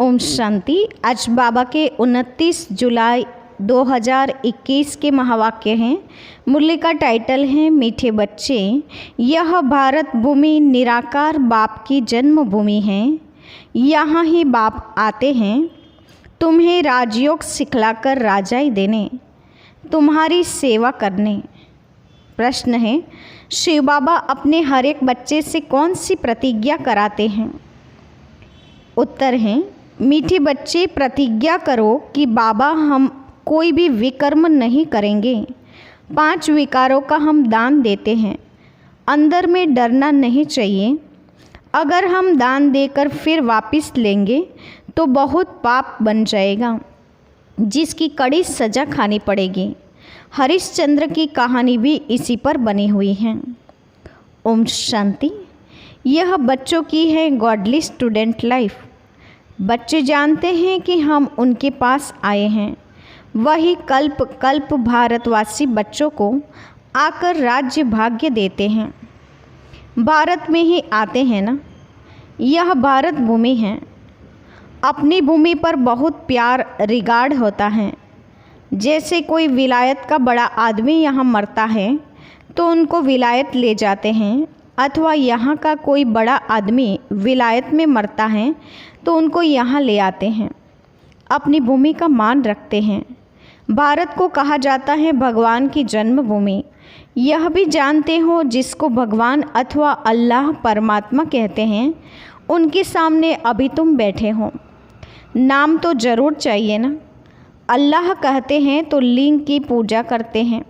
ओम शांति। आज बाबा के 29 जुलाई 2021 के महावाक्य हैं। मुरली का टाइटल है मीठे बच्चे। यह भारत भूमि निराकार बाप की जन्मभूमि है। यहाँ ही बाप आते हैं तुम्हें राजयोग सिखलाकर राजाई देने, तुम्हारी सेवा करने। प्रश्न है, शिव बाबा अपने हर एक बच्चे से कौन सी प्रतिज्ञा कराते हैं? उत्तर है, मीठे बच्चे प्रतिज्ञा करो कि बाबा हम कोई भी विकर्म नहीं करेंगे। 5 विकारों का हम दान देते हैं। अंदर में डरना नहीं चाहिए। अगर हम दान देकर फिर वापस लेंगे तो बहुत पाप बन जाएगा, जिसकी कड़ी सज़ा खानी पड़ेगी। हरिश्चंद्र की कहानी भी इसी पर बनी हुई है। ओम शांति। यह बच्चों की है गॉडली स्टूडेंट लाइफ। बच्चे जानते हैं कि हम उनके पास आए हैं। वही कल्प कल्प भारतवासी बच्चों को आकर राज्य भाग्य देते हैं। भारत में ही आते हैं ना। यह भारत भूमि है। अपनी भूमि पर बहुत प्यार रिगार्ड होता है। जैसे कोई विलायत का बड़ा आदमी यहाँ मरता है तो उनको विलायत ले जाते हैं, अथवा यहाँ का कोई बड़ा आदमी विलायत में मरता है तो उनको यहाँ ले आते हैं। अपनी भूमि का मान रखते हैं। भारत को कहा जाता है भगवान की जन्मभूमि। यह भी जानते हो जिसको भगवान अथवा अल्लाह परमात्मा कहते हैं, उनके सामने अभी तुम बैठे हो। नाम तो ज़रूर चाहिए ना। अल्लाह कहते हैं तो लिंग की पूजा करते हैं।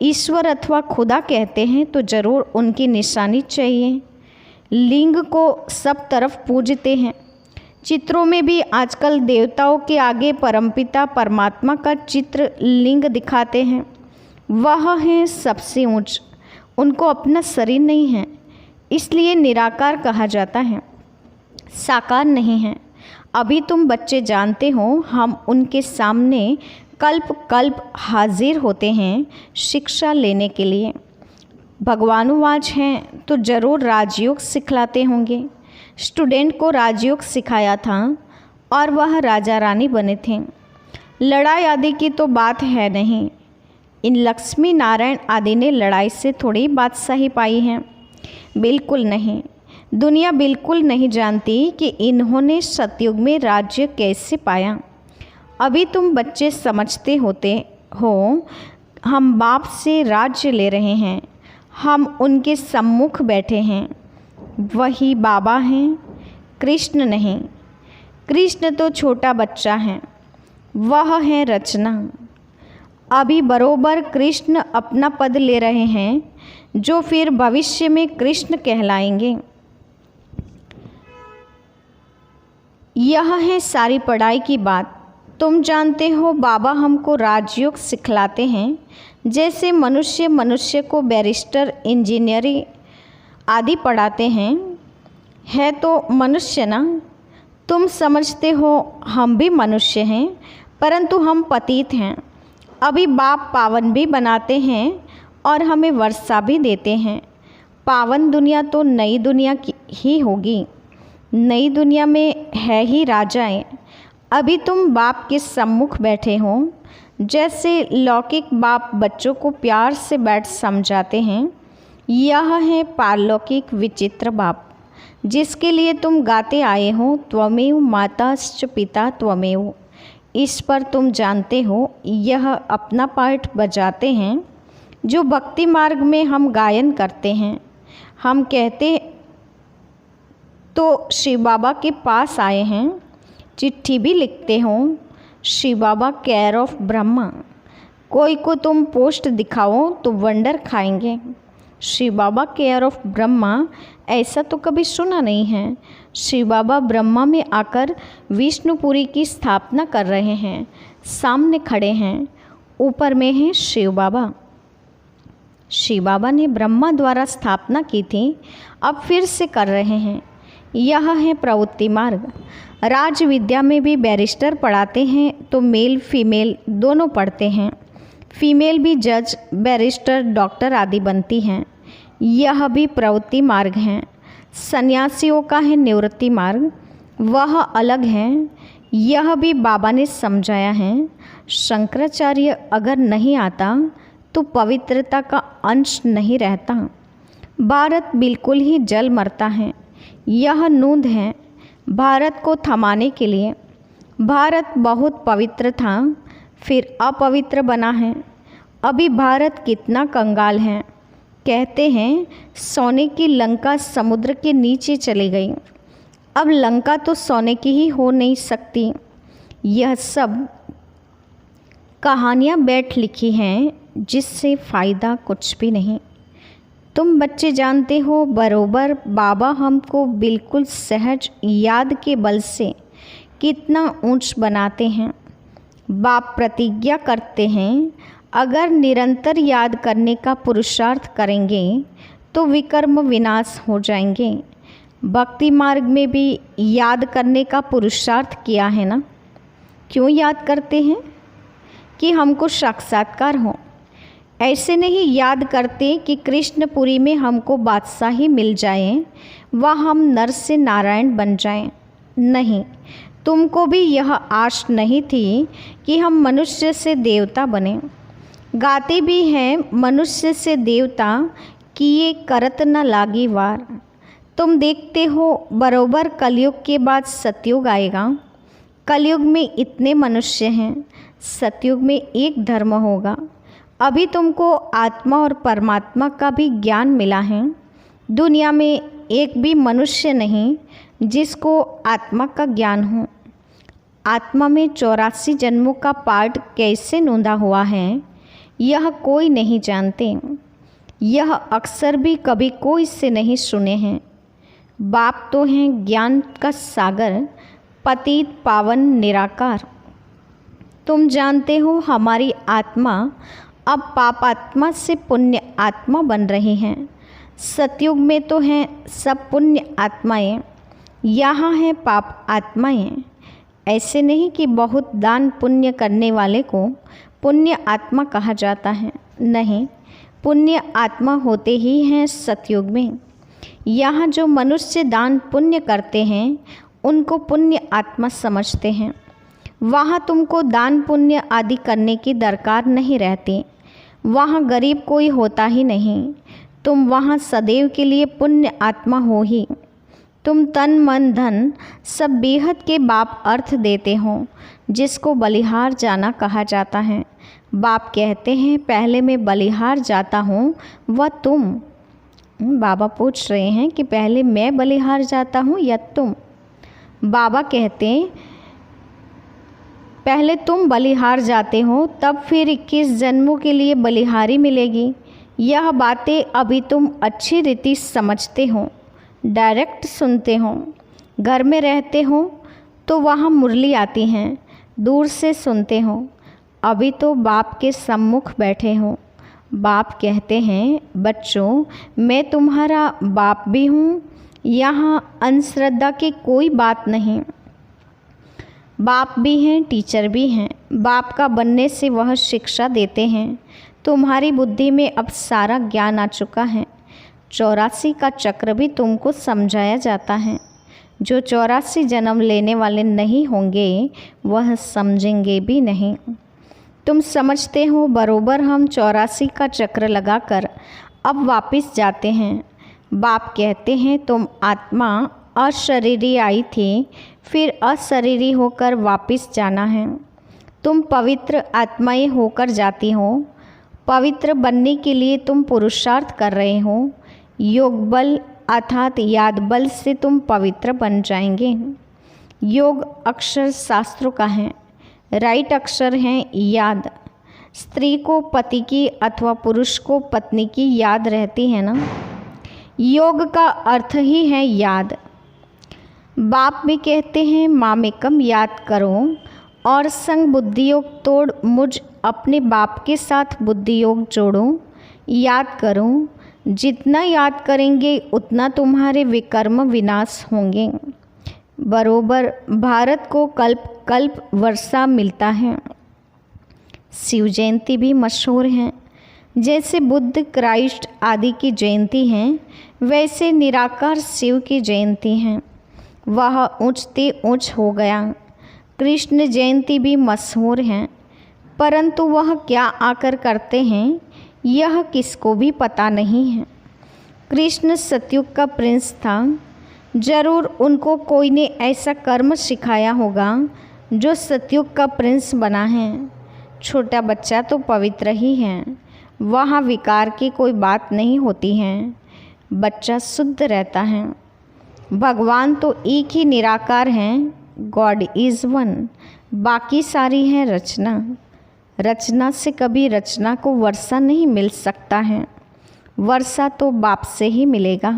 ईश्वर अथवा खुदा कहते हैं तो ज़रूर उनकी निशानी चाहिए। लिंग को सब तरफ पूजते हैं। चित्रों में भी आजकल देवताओं के आगे परमपिता परमात्मा का चित्र लिंग दिखाते हैं। वह है सबसे ऊंच। उनको अपना शरीर नहीं है, इसलिए निराकार कहा जाता है, साकार नहीं है। अभी तुम बच्चे जानते हो हम उनके सामने कल्प कल्प हाजिर होते हैं शिक्षा लेने के लिए। भगवानुवाच हैं तो ज़रूर राजयोग सिखलाते होंगे। स्टूडेंट को राजयोग सिखाया था और वह राजा रानी बने थे। लड़ाई आदि की तो बात है नहीं। इन लक्ष्मी नारायण आदि ने लड़ाई से थोड़ी बादशाही पाई है। बिल्कुल नहीं। दुनिया बिल्कुल नहीं जानती कि इन्होंने सतयुग में राज्य कैसे पाया। अभी तुम बच्चे समझते होते हो हम बाप से राज्य ले रहे हैं। हम उनके सम्मुख बैठे हैं। वही बाबा हैं, कृष्ण नहीं। कृष्ण तो छोटा बच्चा है, वह है रचना। अभी बरोबर कृष्ण अपना पद ले रहे हैं, जो फिर भविष्य में कृष्ण कहलाएंगे। यह है सारी पढ़ाई की बात। तुम जानते हो बाबा हमको राजयोग सिखलाते हैं। जैसे मनुष्य मनुष्य को बैरिस्टर इंजीनियरिंग आदि पढ़ाते हैं, है तो मनुष्य ना। तुम समझते हो हम भी मनुष्य हैं, परंतु हम पतित हैं। अभी बाप पावन भी बनाते हैं और हमें वर्षा भी देते हैं। पावन दुनिया तो नई दुनिया की ही होगी। नई दुनिया में है ही राजाएं। अभी तुम बाप के सम्मुख बैठे हो। जैसे लौकिक बाप बच्चों को प्यार से बैठ समझाते हैं, यह है पारलौकिक विचित्र बाप, जिसके लिए तुम गाते आए हो त्वमेव माताश्च पिता त्वमेव। इस पर तुम जानते हो यह अपना पार्ट बजाते हैं, जो भक्ति मार्ग में हम गायन करते हैं। हम कहते तो शिव बाबा के पास आए हैं। चिट्ठी भी लिखते हो, शिव बाबा केयर ऑफ ब्रह्मा। कोई को तुम पोस्ट दिखाओ तो वंडर खाएंगे। शिव बाबा केयर ऑफ ब्रह्मा, ऐसा तो कभी सुना नहीं है। शिव बाबा ब्रह्मा में आकर विष्णुपुरी की स्थापना कर रहे हैं। सामने खड़े हैं, ऊपर में है शिव बाबा। शिव बाबा ने ब्रह्मा द्वारा स्थापना की थी, अब फिर से कर रहे हैं। यह है प्रवृत्ति मार्ग। राज विद्या में भी बैरिस्टर पढ़ाते हैं तो मेल फीमेल दोनों पढ़ते हैं। फीमेल भी जज बैरिस्टर डॉक्टर आदि बनती हैं। यह भी प्रवृत्ति मार्ग है। सन्यासियों का है निवृत्ति मार्ग। वह अलग हैं, यह भी बाबा ने समझाया है। शंकराचार्य अगर नहीं आता तो पवित्रता का अंश नहीं रहता। भारत बिल्कुल ही जल मरता है। यह नूंद है भारत को थमाने के लिए। भारत बहुत पवित्र था, फिर अपवित्र बना है। अभी भारत कितना कंगाल है। कहते हैं सोने की लंका समुद्र के नीचे चली गई। अब लंका तो सोने की ही हो नहीं सकती। यह सब कहानियाँ बैठ लिखी हैं जिससे फ़ायदा कुछ भी नहीं। तुम बच्चे जानते हो बरोबर बाबा हमको बिल्कुल सहज याद के बल से कितना ऊंच बनाते हैं। बाप प्रतिज्ञा करते हैं अगर निरंतर याद करने का पुरुषार्थ करेंगे तो विकर्म विनाश हो जाएंगे। भक्ति मार्ग में भी याद करने का पुरुषार्थ किया है ना। क्यों याद करते हैं? कि हमको साक्षात्कार हो। ऐसे नहीं याद करते कि कृष्णपुरी में हमको बादशाही मिल जाए, व हम नर से नारायण बन जाएं। नहीं, तुमको भी यह आश नहीं थी कि हम मनुष्य से देवता बने। गाते भी हैं मनुष्य से देवता किए करत न लागी वार। तुम देखते हो बरोबर कलयुग के बाद सतयुग आएगा। कलयुग में इतने मनुष्य हैं, सतयुग में एक धर्म होगा। अभी तुमको आत्मा और परमात्मा का भी ज्ञान मिला है। दुनिया में एक भी मनुष्य नहीं जिसको आत्मा का ज्ञान हो। आत्मा में 84 जन्मों का पाठ कैसे नोंदा हुआ है यह कोई नहीं जानते। यह अक्सर भी कभी कोई से नहीं सुने हैं। बाप तो हैं ज्ञान का सागर, पतित पावन निराकार। तुम जानते हो हमारी आत्मा अब पाप आत्मा से पुण्य आत्मा बन रही हैं। सतयुग में तो हैं सब पुण्य आत्माएं, यहाँ हैं पाप आत्माएं। ऐसे नहीं कि बहुत दान पुण्य करने वाले को पुण्य आत्मा कहा जाता है। नहीं, पुण्य आत्मा होते ही हैं सतयुग में। यहाँ जो मनुष्य दान पुण्य करते हैं उनको पुण्य आत्मा समझते हैं। वहाँ तुमको दान पुण्य आदि करने की दरकार नहीं रहती। वहाँ गरीब कोई होता ही नहीं। तुम वहाँ सदैव के लिए पुण्य आत्मा हो ही। तुम तन मन धन सब बेहद के बाप अर्थ देते हो, जिसको बलिहार जाना कहा जाता है। बाप कहते हैं पहले मैं बलिहार जाता हूँ व तुम। बाबा पूछ रहे हैं कि पहले मैं बलिहार जाता हूँ या तुम। बाबा कहते हैं पहले तुम बलिहार जाते हो, तब फिर 21 जन्मों के लिए बलिहारी मिलेगी। यह बातें अभी तुम अच्छी रीति समझते हो, डायरेक्ट सुनते हो। घर में रहते हो तो वहाँ मुरली आती हैं, दूर से सुनते हो। अभी तो बाप के सम्मुख बैठे हो। बाप कहते हैं बच्चों मैं तुम्हारा बाप भी हूँ। यहाँ अंधश्रद्धा की कोई बात नहीं। बाप भी हैं, टीचर भी हैं। बाप का बनने से वह शिक्षा देते हैं। तुम्हारी बुद्धि में अब सारा ज्ञान आ चुका है। 84 का चक्र भी तुमको समझाया जाता है। जो 84 जन्म लेने वाले नहीं होंगे वह समझेंगे भी नहीं। तुम समझते हो बरोबर हम 84 का चक्र लगाकर अब वापस जाते हैं। बाप कहते हैं तुम आत्मा अशरीरी आई थी, फिर अशरीरी होकर वापस जाना है। तुम पवित्र आत्माएं होकर जाती हो। पवित्र बनने के लिए तुम पुरुषार्थ कर रहे हो। योग बल अर्थात याद बल से तुम पवित्र बन जाएंगे। योग अक्षर शास्त्रों का है, राइट अक्षर हैं याद। स्त्री को पति की अथवा पुरुष को पत्नी की याद रहती है ना। योग का अर्थ ही है याद। बाप भी कहते हैं मामेकम याद करो और संग बुद्धि योग तोड़ मुझ अपने बाप के साथ बुद्धि योग जोड़ो। याद करो, जितना याद करेंगे उतना तुम्हारे विकर्म विनाश होंगे। बरोबर भारत को कल्प कल्प वर्षा मिलता है। शिव जयंती भी मशहूर है। जैसे बुद्ध क्राइस्ट आदि की जयंती हैं, वैसे निराकार शिव की जयंती हैं। वह ऊंचते ऊंच हो गया। कृष्ण जयंती भी मशहूर है, परंतु वह क्या आकर करते हैं यह किसको भी पता नहीं है। कृष्ण सतयुग का प्रिंस था, जरूर उनको कोई ने ऐसा कर्म सिखाया होगा जो सतयुग का प्रिंस बना है। छोटा बच्चा तो पवित्र ही है, वहाँ विकार की कोई बात नहीं होती है, बच्चा शुद्ध रहता है। भगवान तो एक ही निराकार हैं, गॉड इज़ वन, बाकी सारी है रचना। रचना से कभी रचना को वर्षा नहीं मिल सकता है, वर्षा तो बाप से ही मिलेगा।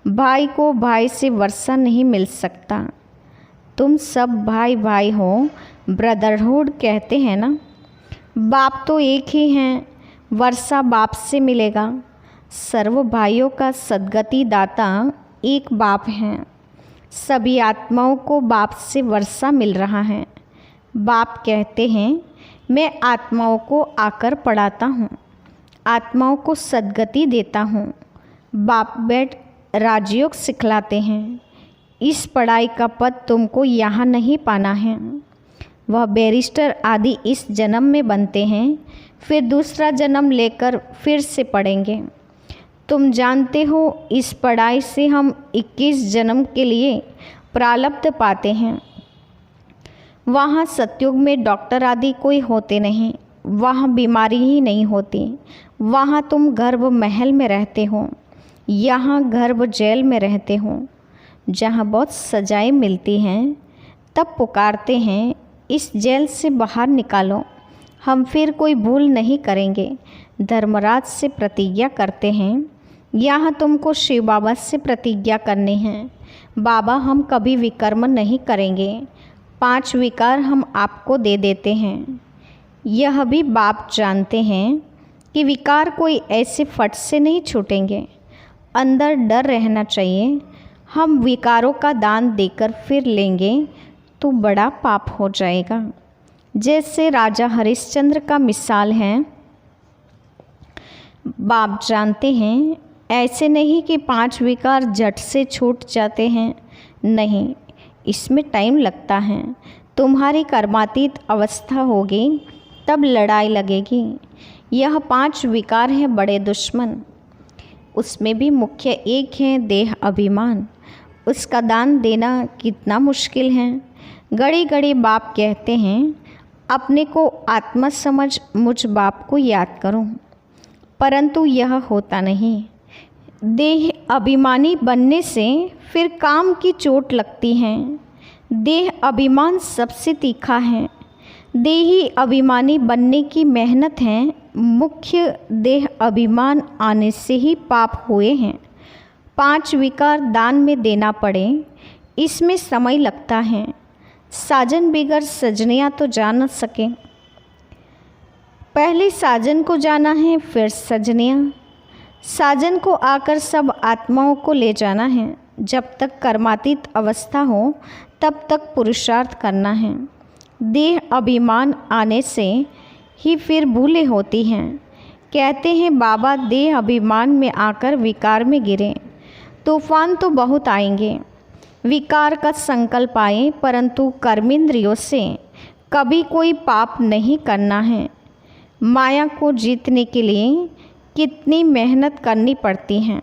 भाई को भाई से वर्षा नहीं मिल सकता। तुम सब भाई भाई हो, ब्रदरहुड कहते हैं ना। बाप तो एक ही हैं, वर्षा बाप से मिलेगा। सर्व भाइयों का सद्गति दाता एक बाप हैं। सभी आत्माओं को बाप से वर्षा मिल रहा है। बाप कहते हैं मैं आत्माओं को आकर पढ़ाता हूँ, आत्माओं को सद्गति देता हूँ। बाप बैठ राजयोग सिखलाते हैं। इस पढ़ाई का पद तुमको यहाँ नहीं पाना है। वह बैरिस्टर आदि इस जन्म में बनते हैं, फिर दूसरा जन्म लेकर फिर से पढ़ेंगे। तुम जानते हो इस पढ़ाई से हम 21 जन्म के लिए प्रारब्ध पाते हैं। वहाँ सतयुग में डॉक्टर आदि कोई होते नहीं, वहाँ बीमारी ही नहीं होती। वहाँ तुम गर्भ महल में रहते हो, यहाँ गर्भ जेल में रहते हो, जहाँ बहुत सजाएं मिलती हैं। तब पुकारते हैं इस जेल से बाहर निकालो, हम फिर कोई भूल नहीं करेंगे। धर्मराज से प्रतिज्ञा करते हैं, यहाँ तुमको शिव बाबा से प्रतिज्ञा करनी है। बाबा हम कभी विकर्म नहीं करेंगे, 5 विकार हम आपको दे देते हैं। यह भी बाप जानते हैं कि विकार कोई ऐसे फट से नहीं छूटेंगे, अंदर डर रहना चाहिए। हम विकारों का दान देकर फिर लेंगे तो बड़ा पाप हो जाएगा। जैसे राजा हरिश्चंद्र का मिसाल है। बाप जानते हैं ऐसे नहीं कि 5 विकार झट से छूट जाते हैं, नहीं, इसमें टाइम लगता है। तुम्हारी कर्मातीत अवस्था होगी तब लड़ाई लगेगी। यह 5 विकार हैं बड़े दुश्मन, उसमें भी मुख्य एक है देह अभिमान। उसका दान देना कितना मुश्किल है। घड़ी घड़ी बाप कहते हैं अपने को आत्मा समझ मुझ बाप को याद करो, परंतु यह होता नहीं। देह अभिमानी बनने से फिर काम की चोट लगती है। देह अभिमान सबसे तीखा है। देही अभिमानी बनने की मेहनत है, मुख्य देह अभिमान आने से ही पाप हुए हैं। 5 विकार दान में देना पड़े, इसमें समय लगता है। साजन बिगर सजनिया तो जा न सके। पहले साजन को जाना है, फिर सजनिया। साजन को आकर सब आत्माओं को ले जाना है। जब तक कर्मातीत अवस्था हो तब तक पुरुषार्थ करना है। देह अभिमान आने से ही फिर भूलें होती हैं। कहते हैं बाबा देह अभिमान में आकर विकार में गिरे, तूफान तो बहुत आएंगे। विकार का संकल्प आए, परंतु कर्मेंद्रियों से कभी कोई पाप नहीं करना है। माया को जीतने के लिए कितनी मेहनत करनी पड़ती है।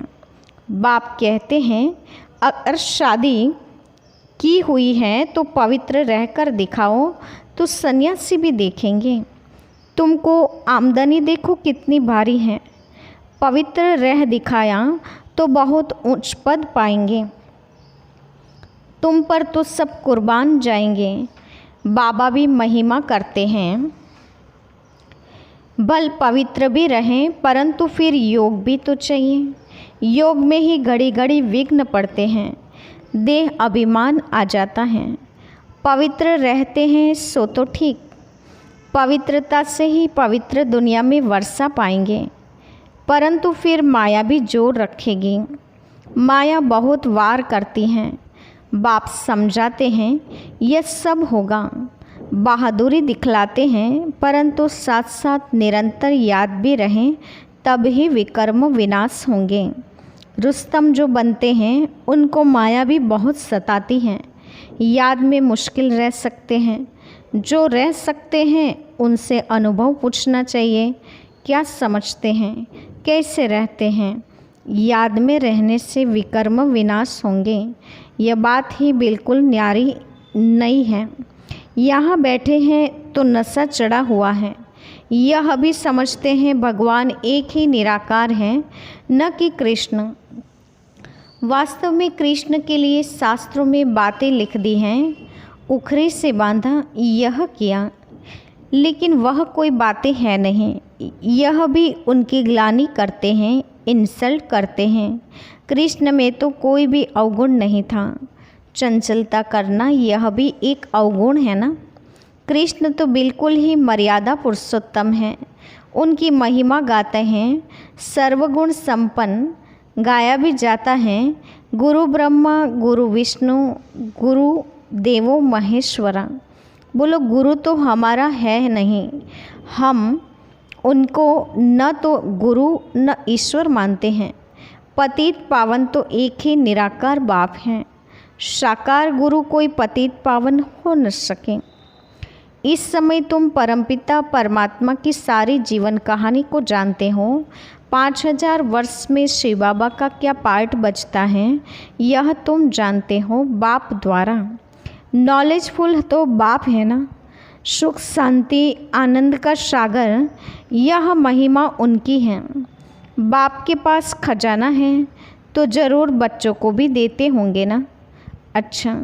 बाप कहते हैं अगर शादी की हुई है तो पवित्र रहकर दिखाओ तो सन्यासी भी देखेंगे। तुमको आमदनी देखो कितनी भारी है, पवित्र रह दिखाया तो बहुत उच्च पद पाएंगे। तुम पर तो सब कुर्बान जाएंगे। बाबा भी महिमा करते हैं भल पवित्र भी रहें, परंतु फिर योग भी तो चाहिए। योग में ही घड़ी घड़ी विघ्न पड़ते हैं, देह अभिमान आ जाता है। पवित्र रहते हैं सो तो ठीक, पवित्रता से ही पवित्र दुनिया में वर्षा पाएंगे, परंतु फिर माया भी जोर रखेगी। माया बहुत वार करती हैं। बाप समझाते हैं यह सब होगा। बहादुरी दिखलाते हैं, परंतु साथ साथ निरंतर याद भी रहें, तब ही विकर्म विनाश होंगे। रुस्तम जो बनते हैं उनको माया भी बहुत सताती हैं। याद में मुश्किल रह सकते हैं। जो रह सकते हैं उनसे अनुभव पूछना चाहिए। क्या समझते हैं, कैसे रहते हैं? याद में रहने से विकर्म विनाश होंगे। यह बात ही बिल्कुल न्यारी नहीं है। यहाँ बैठे हैं तो नशा चढ़ा हुआ है। यह भी समझते हैं भगवान एक ही निराकार हैं, न कि कृष्ण। वास्तव में कृष्ण के लिए शास्त्रों में बातें लिख दी हैं। उखरी से बांधा यह किया, लेकिन वह कोई बातें है नहीं। यह भी उनकी ग्लानि करते हैं, इंसल्ट करते हैं। कृष्ण में तो कोई भी अवगुण नहीं था। चंचलता करना यह भी एक अवगुण है ना। कृष्ण तो बिल्कुल ही मर्यादा पुरुषोत्तम हैं। उनकी महिमा गाते हैं। सर्वगुण संपन्न गाया भी जाता है। गुरु ब्रह्मा, गुरु विष्णु, गुरु देवो महेश्वरा। बोलो, गुरु तो हमारा है नहीं। हम उनको न तो गुरु न ईश्वर मानते हैं। पतित पावन तो एक ही निराकार बाप हैं। साकार गुरु कोई पतित पावन हो न सके। इस समय तुम परमपिता परमात्मा की सारी जीवन कहानी को जानते हो। 5000 वर्ष में शिव बाबा का क्या पार्ट बचता है, यह तुम जानते हो बाप द्वारा। नॉलेजफुल तो बाप है ना। सुख शांति आनंद का सागर, यह महिमा उनकी है। बाप के पास खजाना है तो ज़रूर बच्चों को भी देते होंगे ना। अच्छा,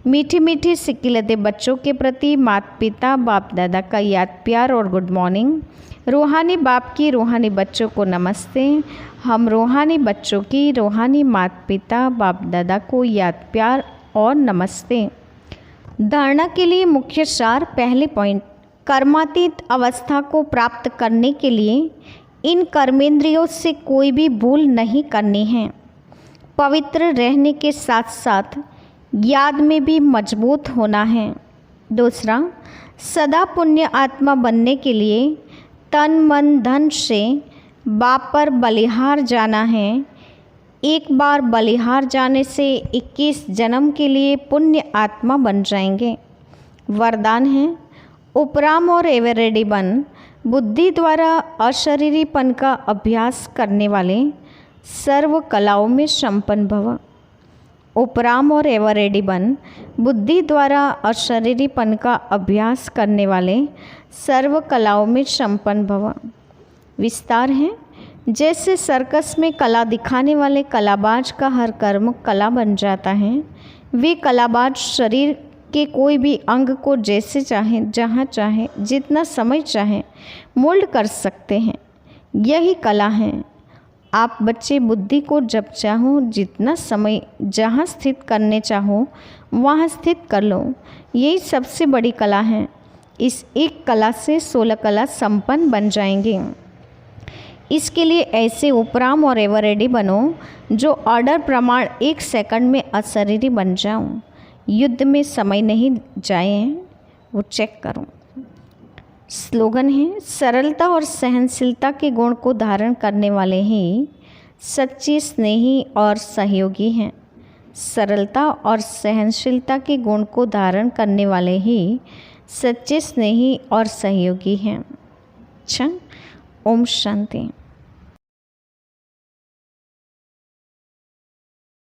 मीठी मीठी सिकिलते बच्चों के प्रति माता पिता बाप दादा का याद प्यार और गुड मॉर्निंग। रूहानी बाप की रूहानी बच्चों को नमस्ते। हम रूहानी बच्चों की रूहानी माता पिता बाप दादा को याद प्यार और नमस्ते। धारणा के लिए मुख्य सार। पहले पॉइंट, कर्मातीत अवस्था को प्राप्त करने के लिए इन कर्मेंद्रियों से कोई भी भूल नहीं करनी है। पवित्र रहने के साथ साथ याद में भी मजबूत होना है। दूसरा, सदा पुण्य आत्मा बनने के लिए तन मन धन से बाप पर बलिहार जाना है। एक बार बलिहार जाने से 21 जन्म के लिए पुण्य आत्मा बन जाएंगे। वरदान है, उपराम और एवरेडी बन। बुद्धि द्वारा अशरीरीपन का अभ्यास करने वाले सर्व कलाओं में संपन्न भव। उपराम और एवरेडी बन। बुद्धि द्वारा अशरीरीपन का अभ्यास करने वाले सर्व कलाओं में संपन्न भव। विस्तार है, जैसे सर्कस में कला दिखाने वाले कलाबाज का हर कर्म कला बन जाता है, वे कलाबाज शरीर के कोई भी अंग को जैसे चाहे, जहाँ चाहे, जितना समय चाहे मोल्ड कर सकते हैं। यही कला है। आप बच्चे बुद्धि को जब चाहो, जितना समय, जहाँ स्थित करने चाहो वहाँ स्थित कर लो। यही सबसे बड़ी कला है। इस एक कला से 16 कला संपन्न बन जाएंगे। इसके लिए ऐसे उपराम और एवरेडी बनो जो ऑर्डर प्रमाण 1 सेकंड में अशरीरी बन जाओ। युद्ध में समय नहीं जाए, वो चेक करो। स्लोगन है, सरलता और सहनशीलता के गुण को धारण करने वाले ही सच्चे स्नेही और सहयोगी हैं। सरलता और सहनशीलता के गुण को धारण करने वाले ही सच्चे स्नेही और सहयोगी हैं। अच्छा, ओम शांति।